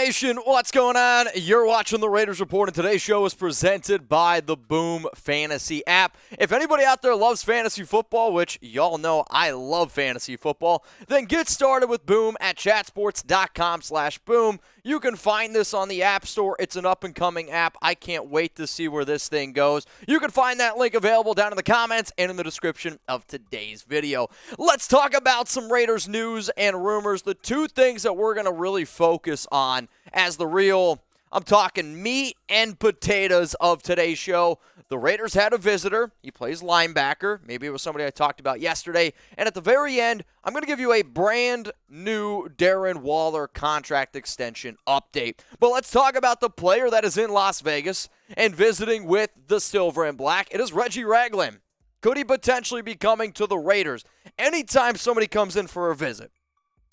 Nation, what's going on? You're watching the Raiders Report, and today's show is presented by the Boom Fantasy app. If anybody out there loves fantasy football, which y'all know I love fantasy football, then get started with Boom at chatsports.com/boom. You can find this on the App Store. It's an up-and-coming app. I can't wait to see where this thing goes. You can find that link available down in the comments and in the description of today's video. Let's talk about some Raiders news and rumors, the two things that we're going to really focus on as the real, I'm talking meat and potatoes of today's show. The Raiders had a visitor. He plays linebacker. Maybe it was somebody I talked about yesterday. And at the very end, I'm going to give you a brand new Darren Waller contract extension update. But let's talk about the player that is in Las Vegas and visiting with the Silver and Black. It is Reggie Ragland. Could he potentially be coming to the Raiders? Anytime somebody comes in for a visit,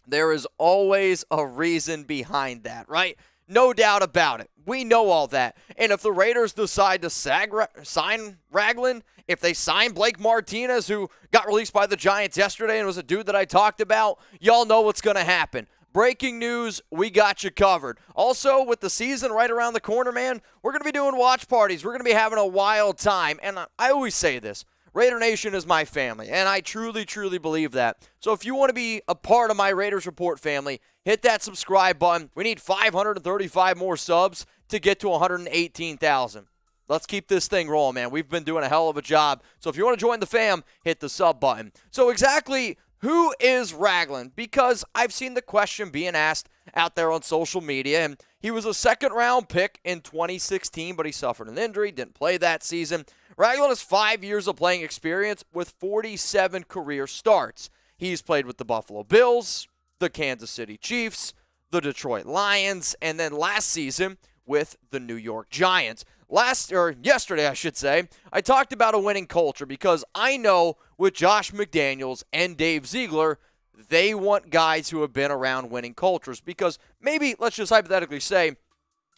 there is always a reason behind that, right? No doubt about it. We know all that. And if the Raiders decide to sign Ragland, if they sign Blake Martinez, who got released by the Giants yesterday and was a dude that I talked about, y'all know what's going to happen. Breaking news, we got you covered. Also, with the season right around the corner, man, we're going to be doing watch parties. We're going to be having a wild time. And I always say this. Raider Nation is my family, and I truly, truly believe that. So if you want to be a part of my Raiders Report family, hit that subscribe button. We need 535 more subs to get to 118,000. Let's keep this thing rolling, man. We've been doing a hell of a job. So if you want to join the fam, hit the sub button. So exactly who is Ragland? Because I've seen the question being asked out there on social media, and he was a second-round pick in 2016, but he suffered an injury, didn't play that season. Ragland has 5 years of playing experience with 47 career starts. He's played with the Buffalo Bills, the Kansas City Chiefs, the Detroit Lions, and then last season with the New York Giants. Yesterday, I should say, I talked about a winning culture because I know with Josh McDaniels and Dave Ziegler, they want guys who have been around winning cultures because maybe, let's just hypothetically say,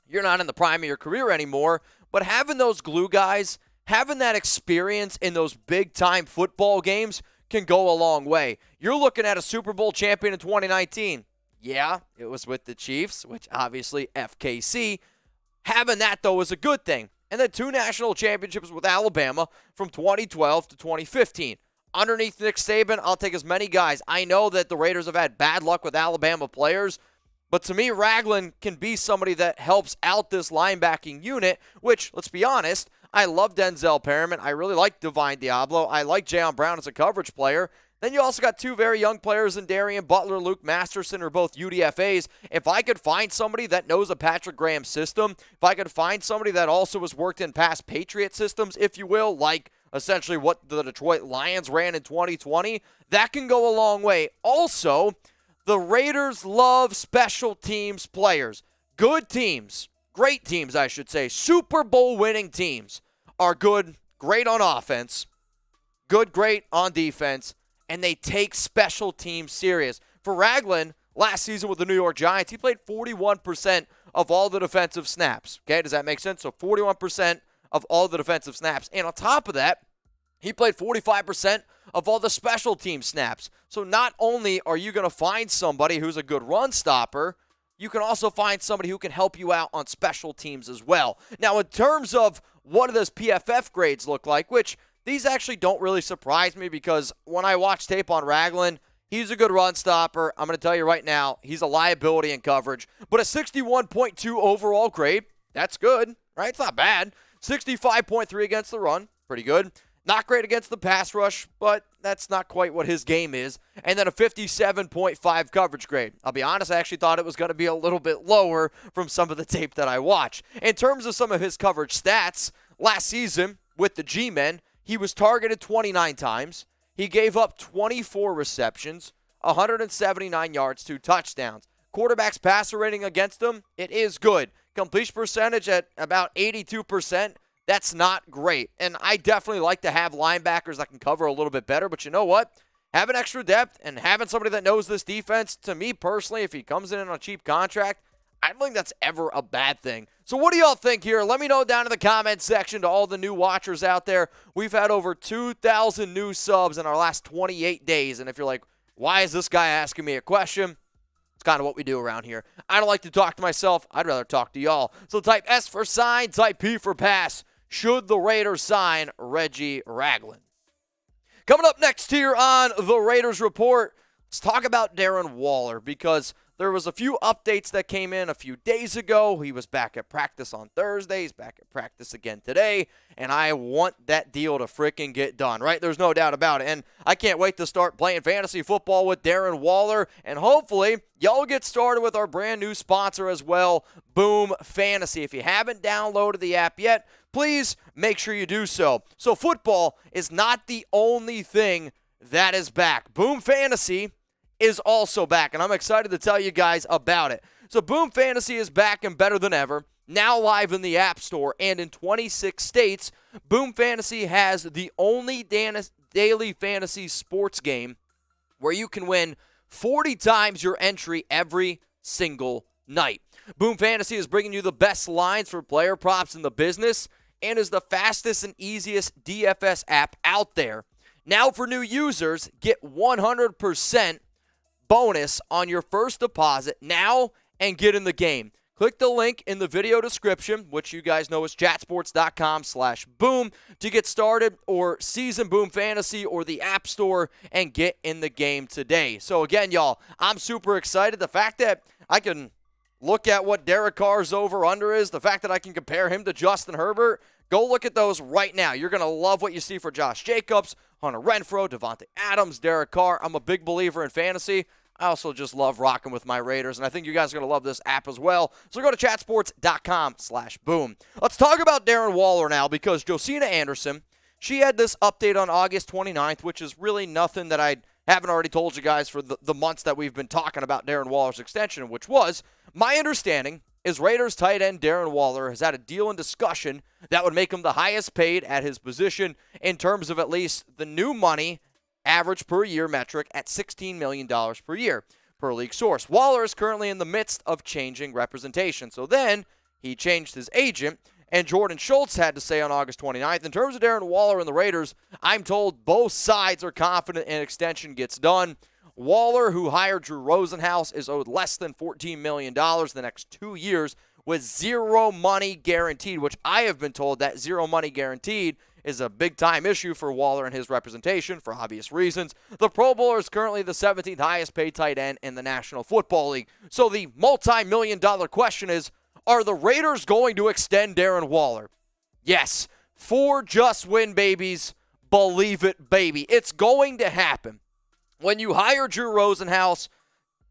you're not in the prime of your career anymore, but having those glue guys, having that experience in those big-time football games can go a long way. You're looking at a Super Bowl champion in 2019. Yeah, it was with the Chiefs, which obviously FKC. Having that, though, is a good thing. And then 2 national championships with Alabama from 2012 to 2015. Underneath Nick Saban, I'll take as many guys. I know that the Raiders have had bad luck with Alabama players, but to me, Ragland can be somebody that helps out this linebacking unit, which, let's be honest, I love Denzel Perriman. I really like Divine Diablo. I like Jayon Brown as a coverage player. Then you also got 2 very young players in Darian Butler, Luke Masterson, are both UDFAs. If I could find somebody that knows a Patrick Graham system, if I could find somebody that also has worked in past Patriot systems, if you will, like essentially what the Detroit Lions ran in 2020, that can go a long way. Also, the Raiders love special teams players. Good teams, great teams, I should say, Super Bowl winning teams are good, great on offense, good, great on defense, and they take special teams serious. For Ragland, last season with the New York Giants, he played 41% of all the defensive snaps. Okay, does that make sense? So 41% of all the defensive snaps. And on top of that, he played 45% of all the special team snaps. So not only are you going to find somebody who's a good run stopper, you can also find somebody who can help you out on special teams as well. Now, in terms of what do those PFF grades look like, which these actually don't really surprise me because when I watch tape on Ragland, he's a good run stopper. I'm going to tell you right now, he's a liability in coverage. But a 61.2 overall grade, that's good, right? It's not bad. 65.3 against the run, pretty good. Not great against the pass rush, but that's not quite what his game is. And then a 57.5 coverage grade. I'll be honest, I actually thought it was going to be a little bit lower from some of the tape that I watched. In terms of some of his coverage stats, last season with the G-Men, he was targeted 29 times. He gave up 24 receptions, 179 yards, 2 touchdowns. Quarterback's passer rating against him, it is good. Completion percentage at about 82%. That's not great. And I definitely like to have linebackers that can cover a little bit better. But you know what? Having extra depth and having somebody that knows this defense, to me personally, if he comes in on a cheap contract, I don't think that's ever a bad thing. So what do y'all think here? Let me know down in the comments section to all the new watchers out there. We've had over 2,000 new subs in our last 28 days. And if you're like, why is this guy asking me a question? It's Kind of what we do around here. I don't like to talk to myself. I'd rather talk to y'all. So type S for sign, type P for pass. Should the Raiders sign Reggie Ragland? Coming up next here on the Raiders Report, let's talk about Darren Waller, because there was a few updates that came in a few days ago. He was back at practice on Thursday. He's back at practice again today. And I want that deal to freaking get done, right? There's no doubt about it. And I can't wait to start playing fantasy football with Darren Waller. And hopefully, y'all get started with our brand new sponsor as well, Boom Fantasy. If you haven't downloaded the app yet, please make sure you do so. So football is not the only thing that is back. Boom Fantasy is also back, and I'm excited to tell you guys about it. So Boom Fantasy is back and better than ever, now live in the App Store, and in 26 states, Boom Fantasy has the only daily fantasy sports game where you can win 40 times your entry every single night. Boom Fantasy is bringing you the best lines for player props in the business and is the fastest and easiest DFS app out there. Now for new users, get 100% bonus on your first deposit now and get in the game. Click the link in the video description, which you guys know is chatsports.com/boom, to get started, or season Boom Fantasy or the App Store and get in the game today. So again, y'all, I'm super excited. The fact that I can look at what Derek Carr's over-under is, the fact that I can compare him to Justin Herbert, go look at those right now. You're going to love what you see for Josh Jacobs, Hunter Renfrow, Devontae Adams, Derek Carr. I'm a big believer in fantasy. I also just love rocking with my Raiders, and I think you guys are going to love this app as well. So go to chatsports.com/boom. Let's talk about Darren Waller now, because Josina Anderson, she had this update on August 29th, which is really nothing that I haven't already told you guys for the months that we've been talking about Darren Waller's extension, which was, my understanding is Raiders tight end Darren Waller has had a deal in discussion that would make him the highest paid at his position in terms of at least the new money average per year metric at $16 million per year, per league source. Waller is currently in the midst of changing representation. So then he changed his agent, and Jordan Schultz had to say on August 29th, in terms of Darren Waller and the Raiders, I'm told both sides are confident an extension gets done. Waller, who hired Drew Rosenhaus, is owed less than $14 million the next 2 years with zero money guaranteed, which I have been told that zero money guaranteed is a big-time issue for Waller and his representation for obvious reasons. The Pro Bowler is currently the 17th highest-paid tight end in the National Football League. So the multi-million-dollar question is, are the Raiders going to extend Darren Waller? Yes. 4 just win babies. Believe it, baby. It's going to happen. When you hire Drew Rosenhaus,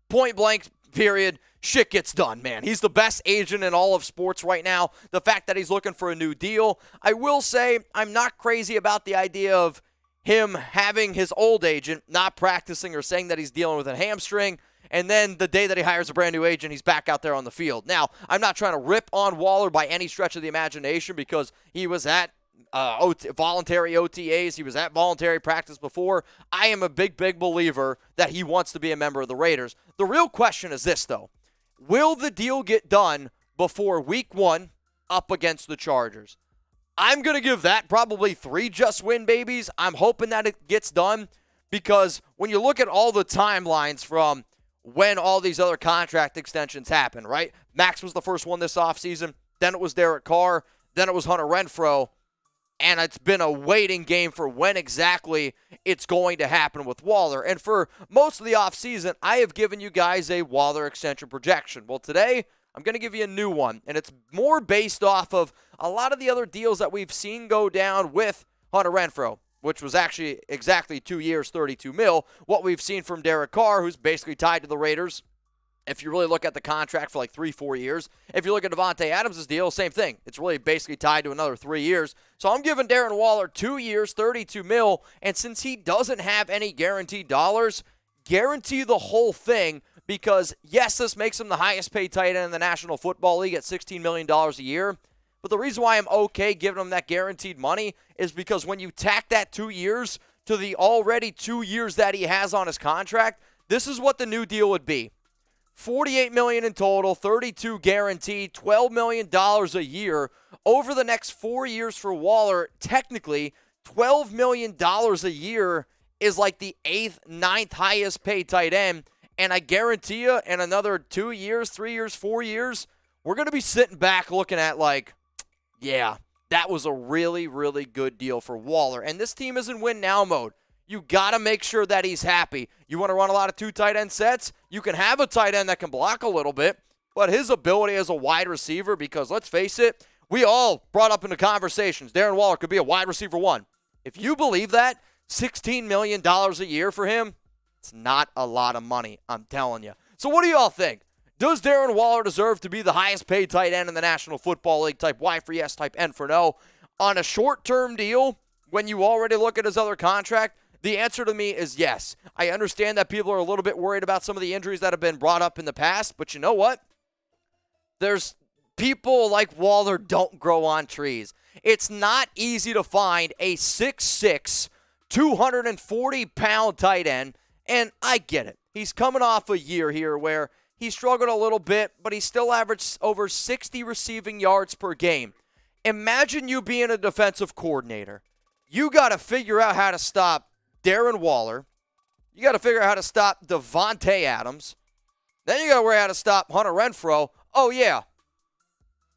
point-blank period, shit gets done, man. He's the best agent in all of sports right now. The fact that he's looking for a new deal. I will say I'm not crazy about the idea of him having his old agent not practicing or saying that he's dealing with a hamstring, and then the day that he hires a brand new agent, he's back out there on the field. Now, I'm not trying to rip on Waller by any stretch of the imagination, because he was at voluntary OTAs. He was at voluntary practice before. I am a big believer that he wants to be a member of the Raiders. The real question is this, though. Will the deal get done before week 1 up against the Chargers? I'm going to give that probably 3 just win babies. I'm hoping that it gets done, because when you look at all the timelines from when all these other contract extensions happen, right? Max was the first one this offseason. Then it was Derek Carr. Then it was Hunter Renfrow. And it's been a waiting game for when exactly it's going to happen with Waller. And for most of the offseason, I have given you guys a Waller extension projection. Well, today, I'm going to give you a new one. And it's more based off of a lot of the other deals that we've seen go down with Hunter Renfrow, which was actually exactly 2 years, $32 million. What we've seen from Derek Carr, who's basically tied to the Raiders, if you really look at the contract for like 3-4 years. If you look at Devontae Adams' deal, same thing. It's really basically tied to another 3 years. So I'm giving Darren Waller 2 years, $32 million. And since he doesn't have any guaranteed dollars, guarantee the whole thing, because yes, this makes him the highest paid tight end in the National Football League at $16 million a year. But the reason why I'm okay giving him that guaranteed money is because when you tack that 2 years to the already 2 years that he has on his contract, this is what the new deal would be. $48 million in total, $32 guaranteed, $12 million a year. Over the next 4 years for Waller, technically, $12 million a year is like the 8th, 9th highest paid tight end. And I guarantee you, in another 2 years, 3 years, 4 years, we're going to be sitting back looking at like, yeah, that was a really, really good deal for Waller. And this team is in win-now mode. You got to make sure that he's happy. You want to run a lot of 2 tight end sets? You can have a tight end that can block a little bit, but his ability as a wide receiver, because let's face it, we all brought up in the conversations, Darren Waller could be a wide receiver 1. If you believe that, $16 million a year for him, it's not a lot of money, I'm telling you. So what do y'all think? Does Darren Waller deserve to be the highest paid tight end in the National Football League? Type Y for yes, type N for no. On a short-term deal, when you already look at his other contract, the answer to me is yes. I understand that people are a little bit worried about some of the injuries that have been brought up in the past, but you know what? There's people like Waller don't grow on trees. It's not easy to find a 6'6", 240-pound tight end, and I get it. He's coming off a year here where he struggled a little bit, but he still averaged over 60 receiving yards per game. Imagine you being a defensive coordinator. You got to figure out how to stop Darren Waller. You got to figure out how to stop Devontae Adams. Then you got to worry how to stop Hunter Renfrow. Oh, yeah.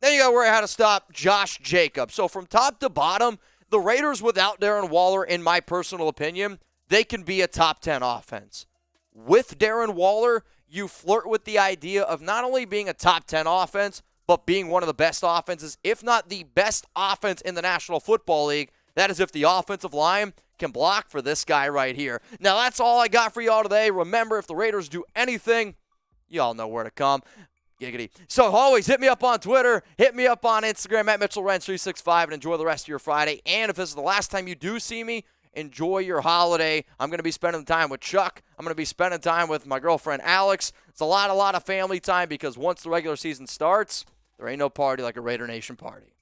Then you got to worry how to stop Josh Jacobs. So from top to bottom, the Raiders without Darren Waller, in my personal opinion, they can be a top 10 offense. With Darren Waller, you flirt with the idea of not only being a top 10 offense, but being one of the best offenses, if not the best offense in the National Football League. That is if the offensive line can block for this guy right here. Now, that's all I got for y'all today. Remember, if the Raiders do anything, y'all know where to come. Giggity. So always hit me up on Twitter, hit me up on Instagram at Mitchell Renz 365, and enjoy the rest of your Friday. And if this is the last time you do see me, enjoy your holiday. I'm going to be spending time with Chuck. I'm going to be spending time with my girlfriend Alex. It's a lot of family time because once the regular season starts, there ain't no party like a Raider Nation party.